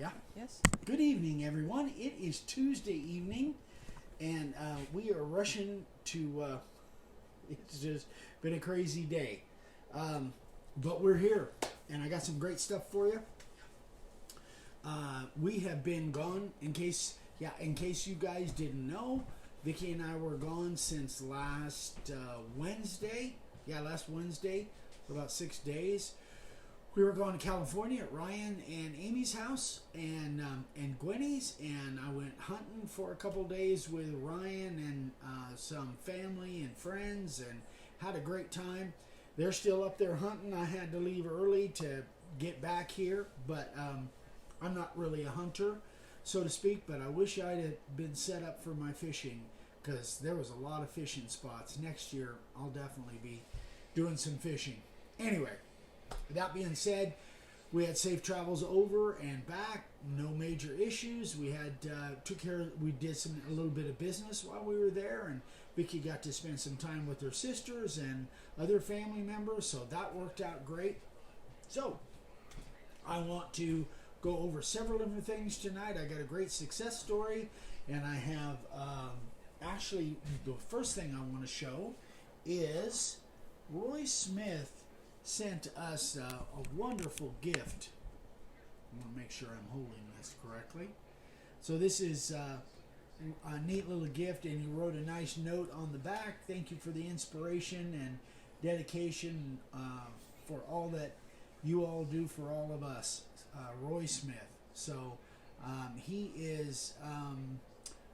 Yeah. Yes. Good evening, everyone. It is Tuesday evening, and we are rushing to. It's just been a crazy day, but we're here, and I got some great stuff for you. We have been gone. In case you guys didn't know, Vicki and I were gone since last Wednesday. Yeah, last Wednesday for about 6 days. We were going to California at Ryan and Amy's house and Gwenny's, and I went hunting for a couple days with Ryan and some family and friends, and had a great time. They're still up there hunting. I had to leave early to get back here, but I'm not really a hunter, so to speak, but I wish I'd have been set up for my fishing, because there was a lot of fishing spots. Next year, I'll definitely be doing some fishing. Anyway, that being said, we had safe travels over and back, no major issues. We had we did a little bit of business while we were there, and Vicki got to spend some time with her sisters and other family members, so that worked out great. So, I want to go over several different things tonight. I got a great success story, and I have actually the first thing I want to show is Roy Smith sent us a wonderful gift. I want to make sure I'm holding this correctly. So this is a neat little gift, and he wrote a nice note on the back. Thank you for the inspiration and dedication for all that you all do for all of us. Roy Smith. So he is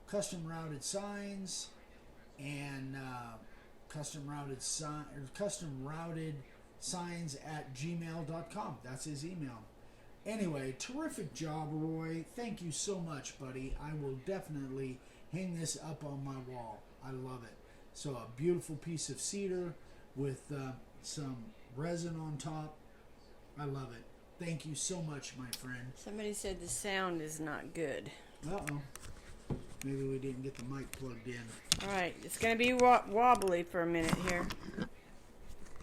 custom routed signs and custom routed signs at gmail.com. That's his email. Anyway, terrific job, Roy. Thank you so much, buddy. I will definitely hang this up on my wall. I love it. So a beautiful piece of cedar with some resin on top. I love it. Thank you so much, my friend. Somebody said the sound is not good. Uh-oh. Maybe we didn't get the mic plugged in. All right, it's going to be wobbly for a minute here.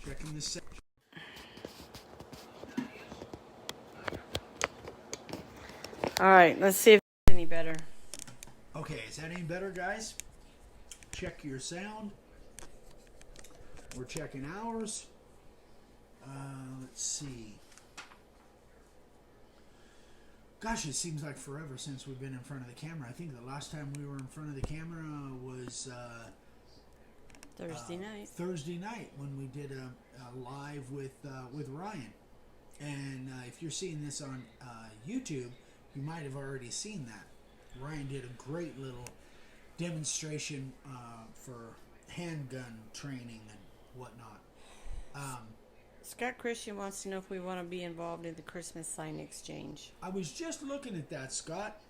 Checking the sound. All right, let's see if it's any better. Okay, is that any better, guys? Check your sound. We're checking ours. Let's see. Gosh, it seems like forever since we've been in front of the camera. I think the last time we were in front of the camera was Thursday night. Thursday night when we did a live with Ryan. And if you're seeing this on YouTube, you might have already seen that. Ryan did a great little demonstration for handgun training and whatnot. Scott Christian wants to know if we want to be involved in the Christmas sign exchange. I was just looking at that, Scott.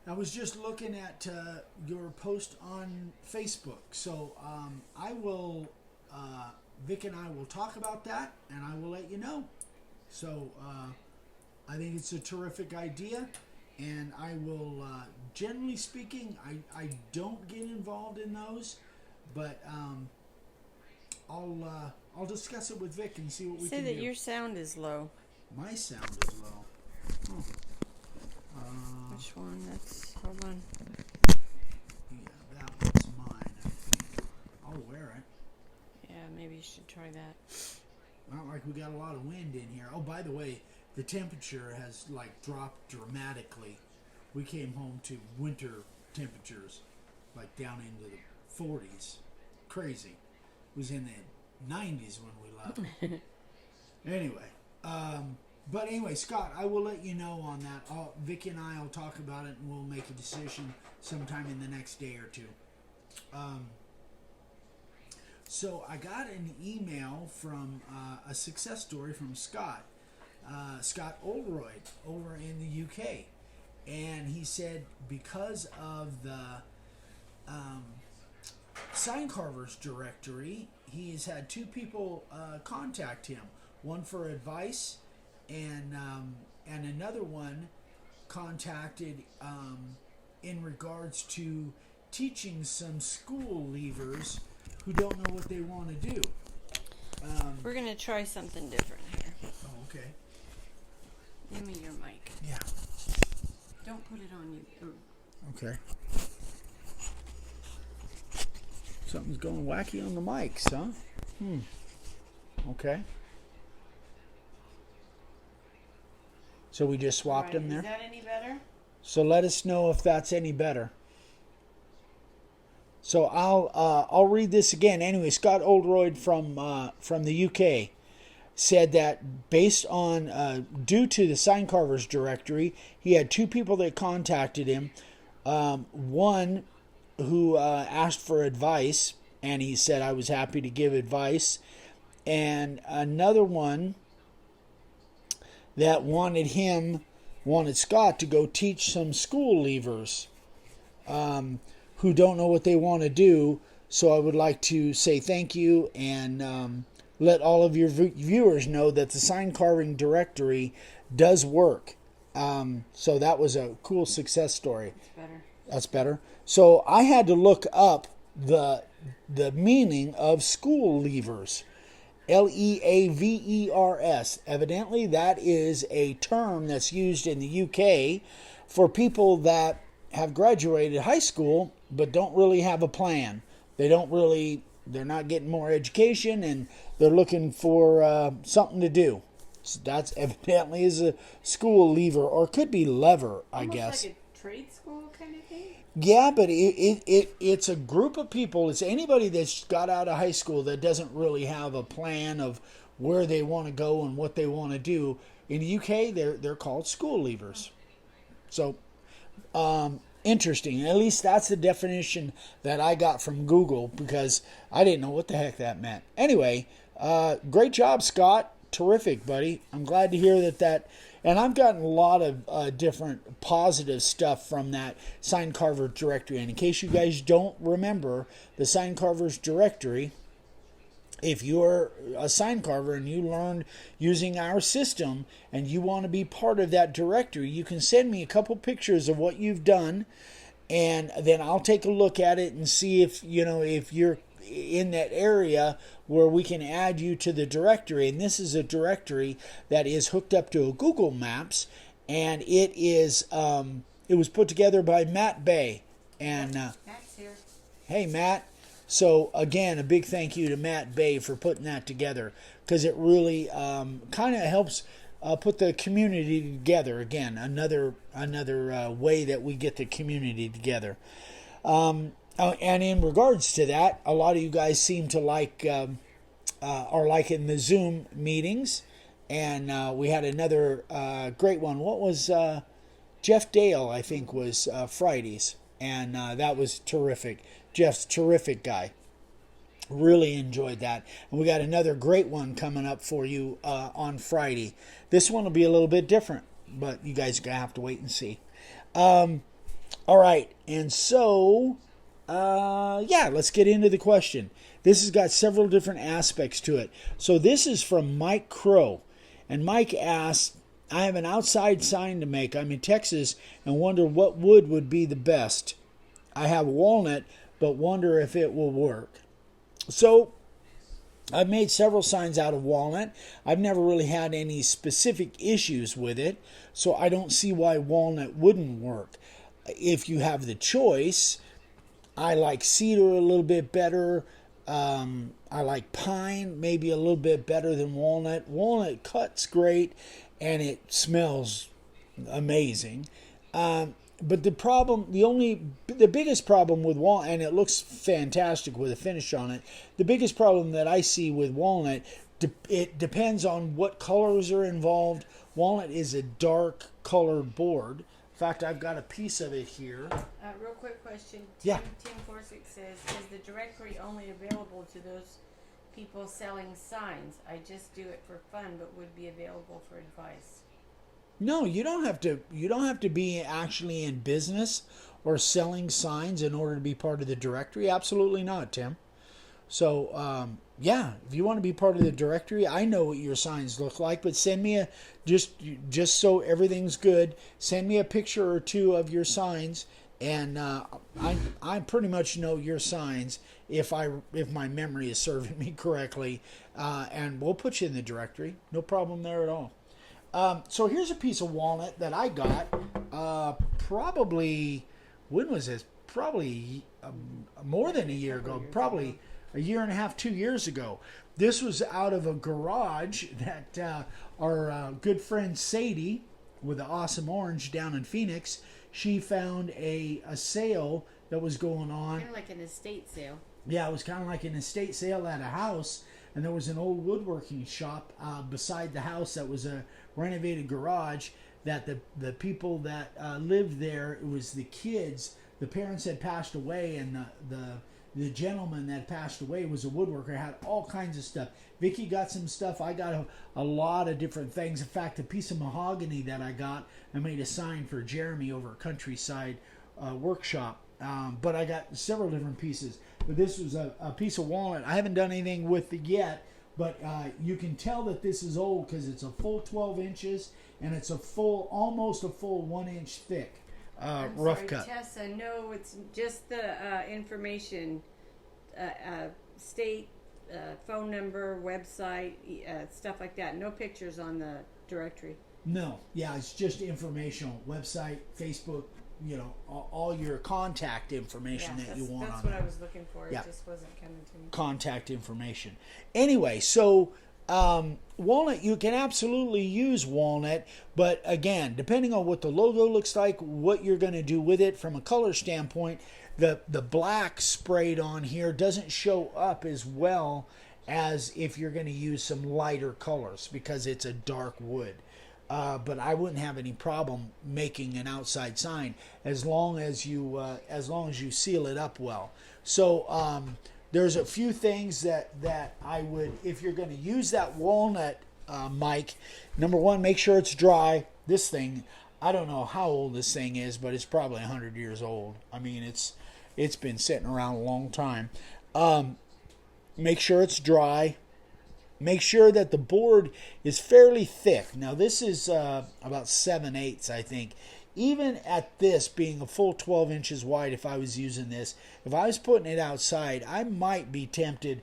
I was just looking at your post on Facebook. So I will, Vic and I will talk about that, and I will let you know. So I think it's a terrific idea, and I will, generally speaking, I don't get involved in those, but I'll discuss it with Vic and see what we can do. Say that your sound is low. My sound is low. Oh. Which one? Hold on. Yeah, that one's mine, I think. I'll wear it. Yeah, maybe you should try that. Not like we got a lot of wind in here. Oh, by the way, the temperature has dropped dramatically. We came home to winter temperatures, down into the 40s. Crazy. It was in the 90s when we left. But anyway, Scott, I will let you know on that. Vicky and I will talk about it, and we'll make a decision sometime in the next day or two. So I got an email from a success story from Scott Oldroyd over in the UK, and he said because of the sign carvers directory, he has had two people contact him, one for advice, and another one contacted in regards to teaching some school leavers who don't know what they want to do. We're going to try something different here. Oh, okay. Give me your mic. Yeah. put it on you. Okay. Something's going wacky on the mics, huh? Okay. So we just swapped them there? Is that any better? So let us know if that's any better. So I'll read this again. Anyway, Scott Oldroyd from the UK said that based on due to the sign carvers directory, he had two people that contacted him. One who asked for advice, and he said I was happy to give advice, and another one that wanted Scott to go teach some school leavers who don't know what they want to do. So I would like to say thank you and let all of your viewers know that the sign carving directory does work. So that was a cool success story. That's better. So I had to look up the meaning of school leavers. Leavers. Evidently, that is a term that's used in the UK for people that have graduated high school but don't really have a plan. They're not getting more education, and they're looking for something to do. So that's evidently is a school leaver, or it could be lever, I guess. Like a trade school kind of thing? Yeah, but it's a group of people. It's anybody that's got out of high school that doesn't really have a plan of where they want to go and what they want to do. In the UK, they're called school leavers. So, interesting. At least that's the definition that I got from Google, because I didn't know what the heck that meant. Anyway, great job, Scott. Terrific, buddy. I'm glad to hear that. And I've gotten a lot of different positive stuff from that sign carver directory. And in case you guys don't remember the sign carvers directory, if you're a sign carver and you learned using our system and you want to be part of that directory, you can send me a couple pictures of what you've done, and then I'll take a look at it and see if you're in that area where we can add you to the directory. And this is a directory that is hooked up to a Google Maps, and it was put together by Matt Bay. And Matt's here. Hey, Matt. So again, a big thank you to Matt Bay for putting that together, because it really kind of helps put the community together. Again, another way that we get the community together. And in regards to that, a lot of you guys seem to are liking the Zoom meetings, and we had another great one. What was Jeff Dale? I think was Fridays, and that was terrific. Jeff's a terrific guy. Really enjoyed that, and we got another great one coming up for you on Friday. This one will be a little bit different, but you guys are gonna have to wait and see. All right, and so. Let's get into the question. This has got several different aspects to it. So this is from Mike Crow. And Mike asks, I have an outside sign to make. I'm in Texas and wonder what wood would be the best. I have walnut, but wonder if it will work. So I've made several signs out of walnut. I've never really had any specific issues with it, so I don't see why walnut wouldn't work. If you have the choice, I like cedar a little bit better. I like pine maybe a little bit better than walnut. Walnut cuts great, and it smells amazing. But the biggest problem with walnut, and it looks fantastic with a finish on it. The biggest problem that I see with walnut, it depends on what colors are involved. Walnut is a dark colored board. In fact, I've got a piece of it here. Real quick question. Yeah. Tim Forsick says, is the directory only available to those people selling signs? I just do it for fun, but would be available for advice. No, you don't have to. You don't have to be actually in business or selling signs in order to be part of the directory. Absolutely not, Tim. So, if you want to be part of the directory, I know what your signs look like, but send me just so everything's good, send me a picture or two of your signs, and I pretty much know your signs if my memory is serving me correctly, and we'll put you in the directory. No problem there at all. So here's a piece of walnut that I got probably, when was this? Probably more than a year ago. Probably a year and a half, 2 years ago. This was out of a garage that our good friend Sadie, with the awesome orange down in Phoenix, she found a sale that was going on. Kind of like an estate sale. Yeah, it was kind of like an estate sale at a house, and there was an old woodworking shop beside the house that was a renovated garage that the people that lived there, it was the kids, the parents had passed away, and the gentleman that passed away was a woodworker, had all kinds of stuff. Vicky got some stuff. I got a lot of different things. In fact, a piece of mahogany that I got, I made a sign for Jeremy over at Countryside Workshop. But I got several different pieces. But this was a piece of walnut. I haven't done anything with it yet, but you can tell that this is old because it's a full 12 inches and it's almost a full 1 inch thick. Rough cut. Tessa, no, it's just the information, state, phone number, website, stuff like that. No pictures on the directory. No, yeah, it's just informational. Website, Facebook, all your contact information that you want. That's what I was looking for. Yeah. It just wasn't coming to me. Contact information. Anyway, so walnut, you can absolutely use walnut, but again, depending on what the logo looks like, what you're going to do with it from a color standpoint, the black sprayed on here doesn't show up as well as if you're going to use some lighter colors because it's a dark wood. But I wouldn't have any problem making an outside sign as long as you seal it up well. So there's a few things that I would, if you're going to use that walnut, Mike. Number one, make sure it's dry. This thing, I don't know how old this thing is, but it's probably 100 years old. I mean, it's been sitting around a long time. Make sure it's dry. Make sure that the board is fairly thick. Now this is about 7/8, I think. Even at this being a full 12 inches wide, if I was using this, if I was putting it outside, I might be tempted,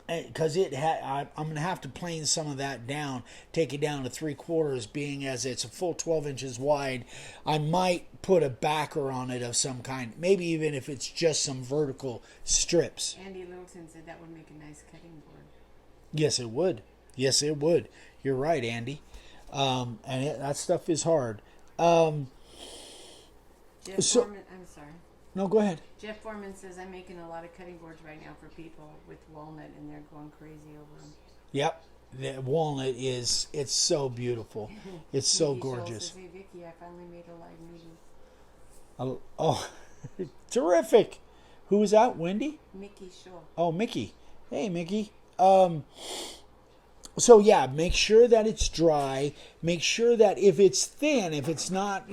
because I'm going to have to plane some of that down, take it down to 3/4, being as it's a full 12 inches wide. I might put a backer on it of some kind, maybe even if it's just some vertical strips. Andy Littleton said that would make a nice cutting board. Yes, it would. Yes, it would. You're right, Andy. That stuff is hard. Jeff Foreman, I'm sorry. No, go ahead. Jeff Foreman says I'm making a lot of cutting boards right now for people with walnut, and they're going crazy over them. Yep, the walnut it's so beautiful. It's so gorgeous. Says, hey Vicky, I finally made a live meeting. Oh, terrific! Who was that? Wendy? Mickey Shaw. Oh, Mickey. Hey, Mickey. So yeah, make sure that it's dry. Make sure that if it's thin, if it's not,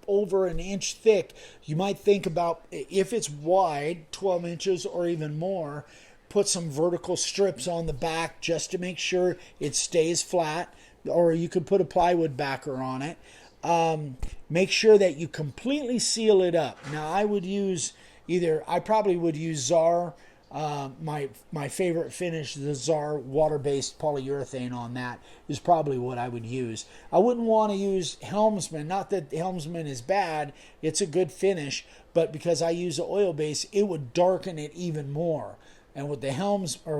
over an inch thick, you might think about, if it's wide, 12 inches or even more, put some vertical strips on the back just to make sure it stays flat, or you could put a plywood backer on it. Make sure that you completely seal it up. Now I probably would use Czar. My favorite finish, the Czar water-based polyurethane on that is probably what I would use. I wouldn't want to use Helmsman. Not that Helmsman is bad, it's a good finish, but because I use the oil base, it would darken it even more. And with the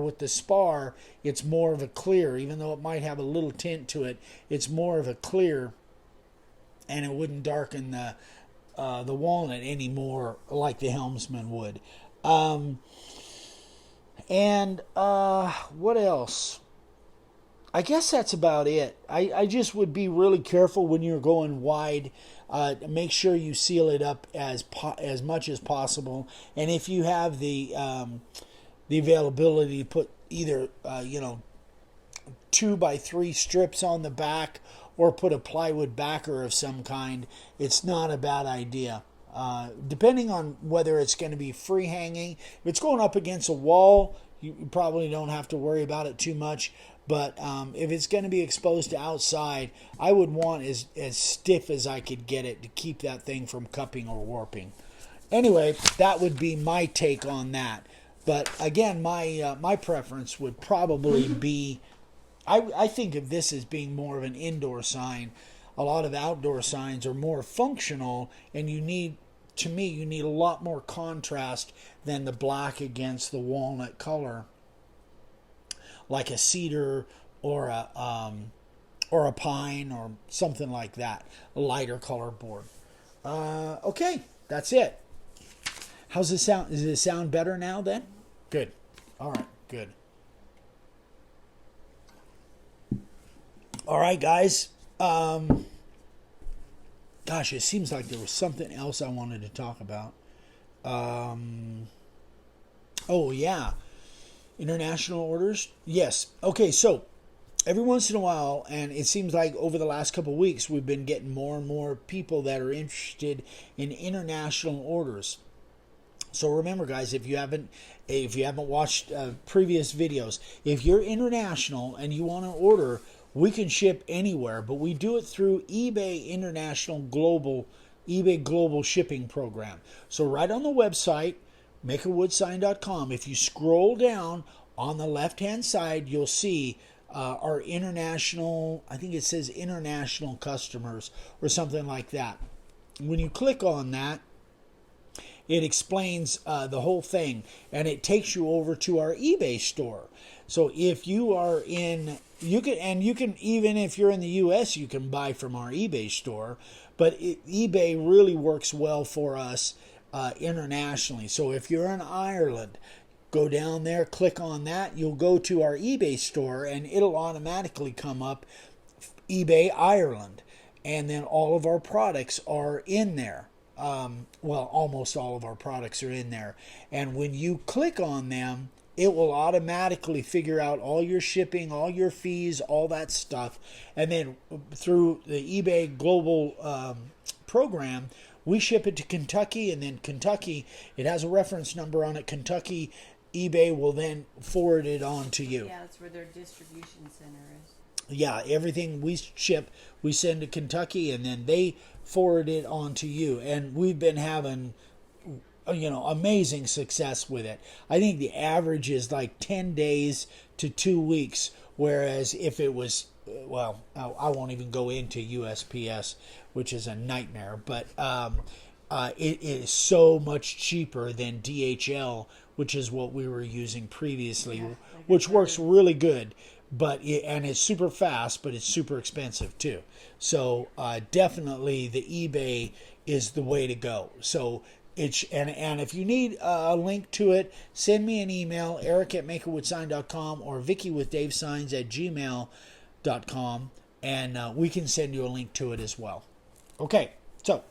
with the spar, it's more of a clear, even though it might have a little tint to it. It's more of a clear, and it wouldn't darken the walnut anymore like the Helmsman would. And what else? I guess that's about it. I just would be really careful when you're going wide. Make sure you seal it up as much as possible. And if you have the availability to put either 2x3 strips on the back or put a plywood backer of some kind, it's not a bad idea. Depending on whether it's going to be free hanging. If it's going up against a wall, you probably don't have to worry about it too much. But if it's going to be exposed to outside, I would want as stiff as I could get it to keep that thing from cupping or warping. Anyway, that would be my take on that. But again, my preference would probably be, I think of this as being more of an indoor sign. a lot of outdoor signs are more functional, and you need a lot more contrast than the black against the walnut color, like a cedar or a pine or something like that, a lighter color board. Okay, that's it. How's it sound? Does it sound better now then? Good. All right, good. All right, guys. Gosh, it seems like there was something else I wanted to talk about. Oh, yeah. International orders? Yes. Okay, so every once in a while, and it seems like over the last couple of weeks, we've been getting more and more people that are interested in international orders. So remember, guys, if you haven't watched previous videos, if you're international and you want to order, we can ship anywhere, but we do it through eBay eBay Global Shipping Program. So right on the website, makeawoodsign.com, if you scroll down on the left-hand side, you'll see our international, I think it says international customers or something like that. When you click on that, it explains the whole thing, and it takes you over to our eBay store. So if you are in, you can even if you're in the U.S., you can buy from our eBay store. But eBay really works well for us internationally. So if you're in Ireland, go down there, click on that. You'll go to our eBay store, and it'll automatically come up eBay Ireland, and then all of our products are in there. Well, almost all of our products are in there. And when you click on them, it will automatically figure out all your shipping, all your fees, all that stuff. And then through the eBay Global program, we ship it to Kentucky. And then Kentucky, it has a reference number on it. Kentucky eBay will then forward it on to you. Yeah, that's where their distribution center is. Yeah, everything we ship, we send to Kentucky, and then they forward it on to you. And we've been having, amazing success with it. I think the average is like 10 days to 2 weeks, whereas if it was, well, I won't even go into USPS, which is a nightmare, but it is so much cheaper than DHL, which is what we were using previously, which works really good. And it's super fast, but it's super expensive too. So definitely the eBay is the way to go. So and if you need a link to it, send me an email, eric@makeawoodsign.com or vicky@davesigns@gmail.com, and we can send you a link to it as well. Okay, so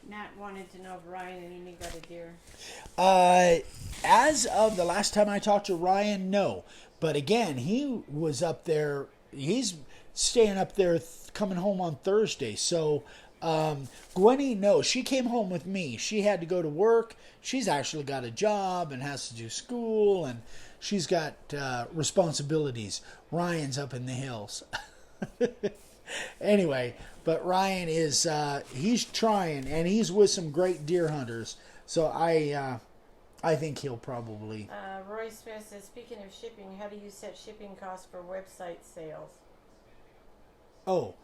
Nat wanted to know if Ryan and Amy got a deer. As of the last time I talked to Ryan, no. But again, he was up there. He's staying up there, coming home on Thursday. So Gwenny, no, she came home with me. She had to go to work. She's actually got a job and has to do school, and she's got responsibilities. Ryan's up in the hills. Anyway, but Ryan is he's trying, and he's with some great deer hunters. So I think he'll probably. Roy Smith says, speaking of shipping, how do you set shipping costs for website sales? Oh,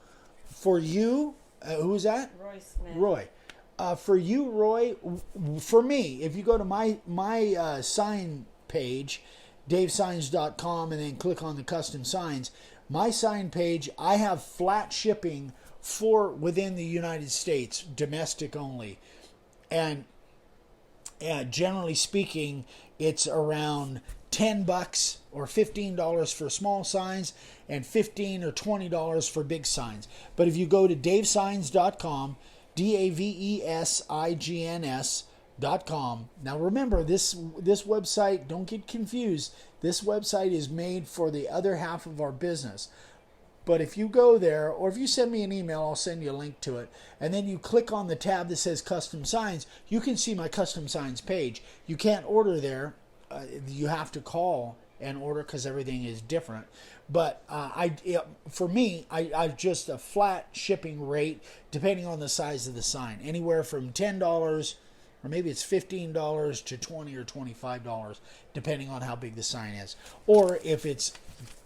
for you, who is that? Roy Smith. Roy. For you, Roy, for me, if you go to my sign page, davesigns.com, and then click on the custom signs, my sign page, I have flat shipping for within the United States, domestic only. And generally speaking, it's around $10 or $15 for small signs and $15 or $20 for big signs. But if you go to davesigns.com, DAVESIGNS.com. Now remember, this website, don't get confused, this website is made for the other half of our business. But if you go there, or if you send me an email, I'll send you a link to it. And then you click on the tab that says Custom Signs, you can see my Custom Signs page. You can't order there. You have to call and order because everything is different. But for me, I just a flat shipping rate depending on the size of the sign. Anywhere from $10, or maybe it's $15 to $20 or $25, depending on how big the sign is. Or if it's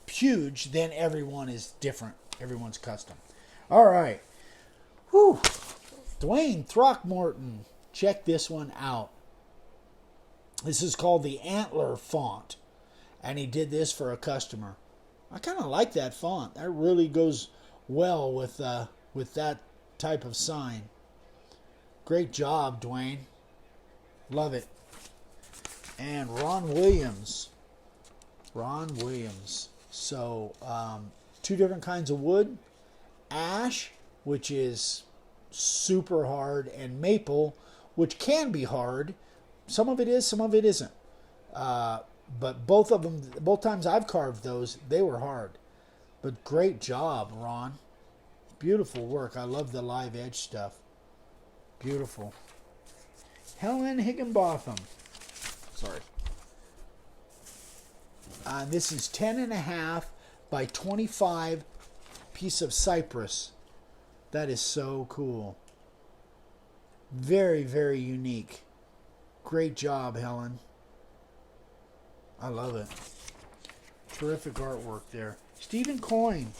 huge, then everyone is different. Everyone's custom. All right. Whew. Dwayne Throckmorton. Check this one out. This is called the Antler font. And he did this for a customer. I kind of like that font. That really goes well with that type of sign. Great job, Dwayne. Love it. And Ron Williams. Ron Williams. So, 2 different kinds of wood. Ash, which is super hard, and maple, which can be hard. Some of it is, some of it isn't. But both of them, both times I've carved those, they were hard. But great job, Ron. Beautiful work. I love the live edge stuff. Beautiful. Helen Higginbotham. Sorry. This is 10.5 by 25 piece of cypress. That is so cool. Very, very unique. Great job, Helen. I love it. Terrific artwork there. Stephen Coyne.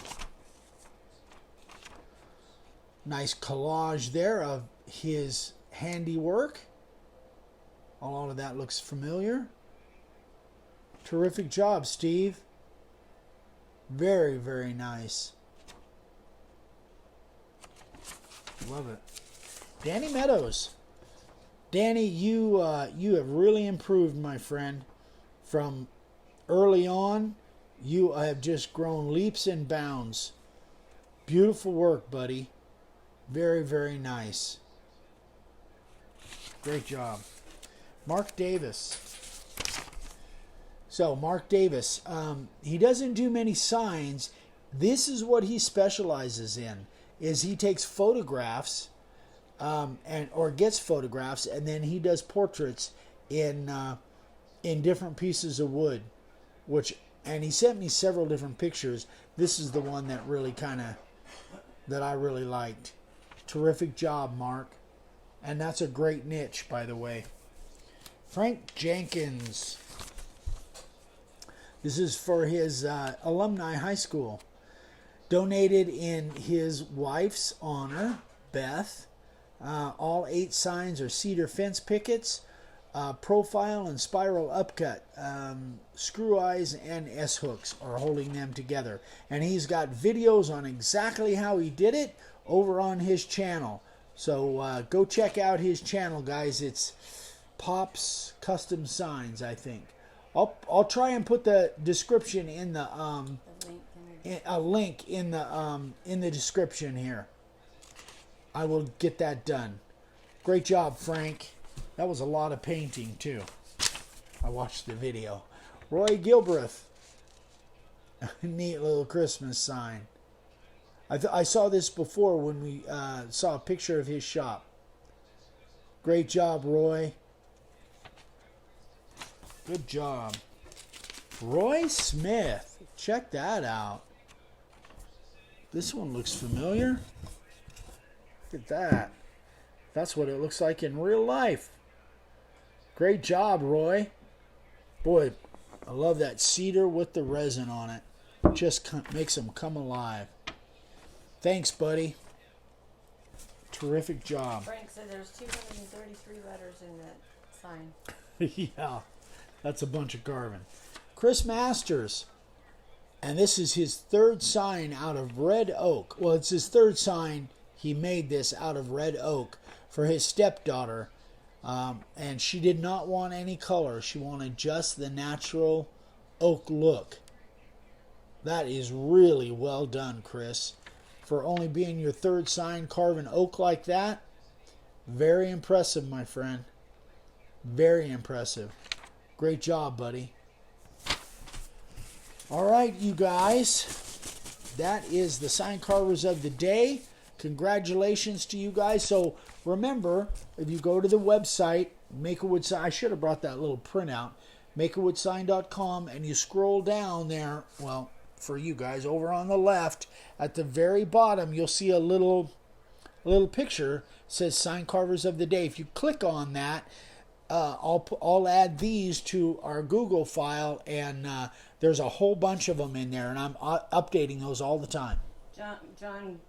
Nice collage there of his handiwork. A lot of that looks familiar. Terrific job, Steve. Very, very nice. Love it. Danny Meadows. Danny, you have really improved, my friend. From early on, you have just grown leaps and bounds. Beautiful work, buddy. Very, very nice. Great job. Mark Davis. So, Mark Davis, he doesn't do many signs. This is what he specializes in, is he takes photographs or gets photographs, and then he does portraits in different pieces of wood, and he sent me several different pictures. This is the one that really that I really liked. Terrific job, Mark. And that's a great niche, by the way. Frank Jenkins. This is for his alumni high school. Donated in his wife's honor, Beth. All 8 signs are cedar fence pickets, profile and spiral upcut. Screw eyes and S-hooks are holding them together. And he's got videos on exactly how he did it over on his channel. So go check out his channel, guys. It's Pop's Custom Signs, I think. I'll try and put the description in the a link in the description here. I will get that done. Great job, Frank. That was a lot of painting too. I watched the video. Roy Gilbreth. Neat little Christmas sign. I saw this before when we saw a picture of his shop. Great job, Roy. Good job. Roy Smith. Check that out. This one looks familiar. Look at that. That's what it looks like in real life. Great job, Roy. Boy, I love that cedar with the resin on it. Just makes them come alive. Thanks, buddy. Terrific job. Frank said there's 233 letters in that sign. Yeah, that's a bunch of carving. Chris Masters. And this is his 3rd sign out of red oak. Well, it's his 3rd sign. He made this out of red oak for his stepdaughter. And she did not want any color. She wanted just the natural oak look. That is really well done, Chris. For only being your 3rd sign carving oak like that. Very impressive, my friend. Very impressive. Great job, buddy. All right, you guys. That is the sign carvers of the day. Congratulations to you guys. So remember, if you go to the website, Make-A-Wood Sign, I should have brought that little printout, makeawoodsign.com, and you scroll down there, well, for you guys, over on the left, at the very bottom, you'll see a little picture, says Sign Carvers of the Day. If you click on that, I'll add these to our Google file, and there's a whole bunch of them in there, and I'm updating those all the time. John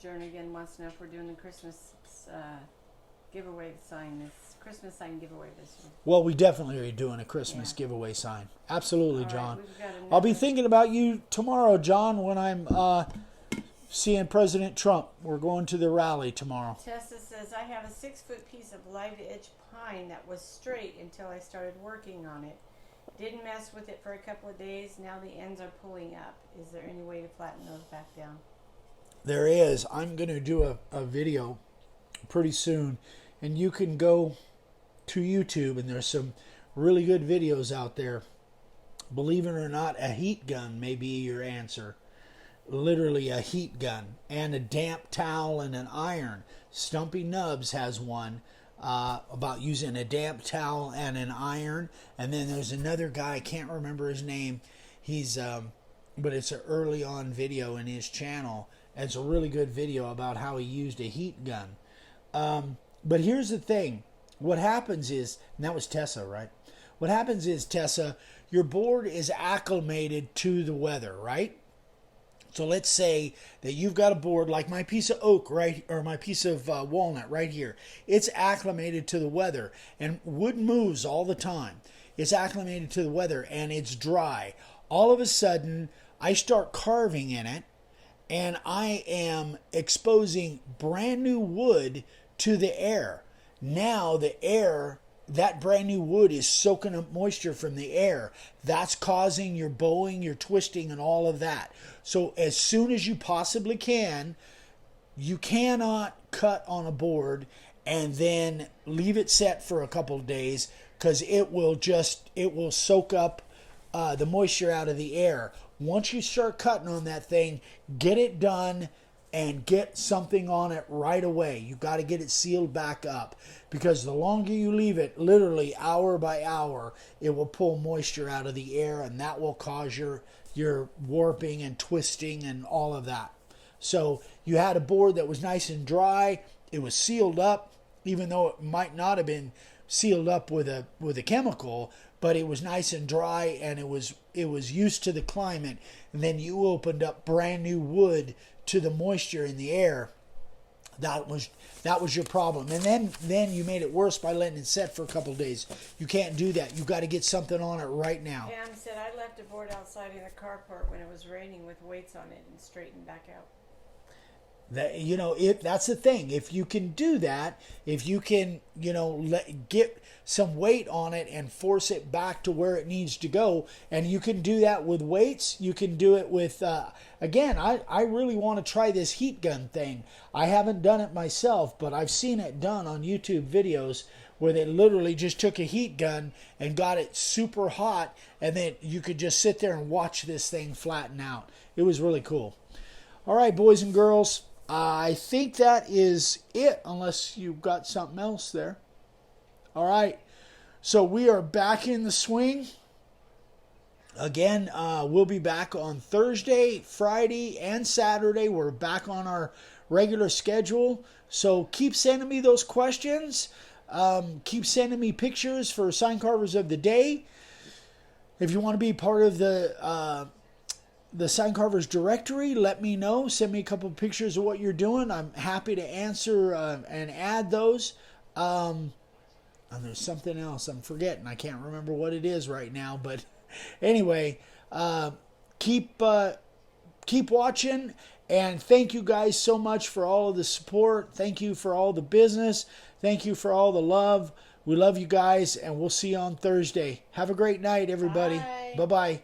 Jernigan wants to know if we're doing the Christmas giveaway sign, this Christmas sign giveaway this year. Well, we definitely are doing a Christmas giveaway sign. Absolutely, All John. right, we've got I'll be another- thinking about you tomorrow, John, when I'm seeing President Trump. We're going to the rally tomorrow. Tessa says, I have a 6-foot piece of live edge pine that was straight until I started working on it. Didn't mess with it for a couple of days. Now the ends are pulling up. Is there any way to flatten those back down? There is. I'm going to do a video pretty soon, and you can go to YouTube, and there's some really good videos out there. Believe it or not, a heat gun may be your answer. Literally a heat gun, and a damp towel and an iron. Stumpy Nubs has one about using a damp towel and an iron. And then there's another guy, I can't remember his name. He's but it's an early on video in his channel. It's a really good video about how he used a heat gun. But here's the thing. What happens is, and that was Tessa, right? What happens is, Tessa, your board is acclimated to the weather, right? So let's say that you've got a board like my piece of oak, right, or my piece of walnut right here. It's acclimated to the weather, and wood moves all the time. It's acclimated to the weather, and it's dry. All of a sudden, I start carving in it, and I am exposing brand new wood to the air. Now the air, that brand new wood is soaking up moisture from the air. That's causing your bowing, your twisting, and all of that. So as soon as you possibly can, you cannot cut on a board and then leave it set for a couple of days, because it will soak up the moisture out of the air. Once you start cutting on that thing, get it done and get something on it right away. You've got to get it sealed back up, because the longer you leave it, literally hour by hour, it will pull moisture out of the air, and that will cause your warping and twisting and all of that. So you had a board that was nice and dry. It was sealed up, even though it might not have been sealed up with a chemical, but it was nice and dry, and it was used to the climate. And then you opened up brand new wood to the moisture in the air. That was your problem. And then you made it worse by letting it set for a couple of days. You can't do that. You've got to get something on it right now. Pam said, I left a board outside in the carport when it was raining with weights on it and straightened back out. That's the thing. If you can do that, if you can, get some weight on it and force it back to where it needs to go, and you can do that with weights, you can do it with, again, I really want to try this heat gun thing. I haven't done it myself, but I've seen it done on YouTube videos where they literally just took a heat gun and got it super hot, and then you could just sit there and watch this thing flatten out. It was really cool. All right, boys and girls. I think that is it, unless you've got something else there. All right. So we are back in the swing. Again, we'll be back on Thursday, Friday, and Saturday. We're back on our regular schedule. So keep sending me those questions. Keep sending me pictures for Sign Carvers of the Day. If you want to be part of the Sign Carvers directory, let me know. Send me a couple of pictures of what you're doing. I'm happy to answer and add those. And there's something else I'm forgetting. I can't remember what it is right now. But anyway, keep watching. And thank you guys so much for all of the support. Thank you for all the business. Thank you for all the love. We love you guys, and we'll see you on Thursday. Have a great night, everybody. Bye. Bye-bye.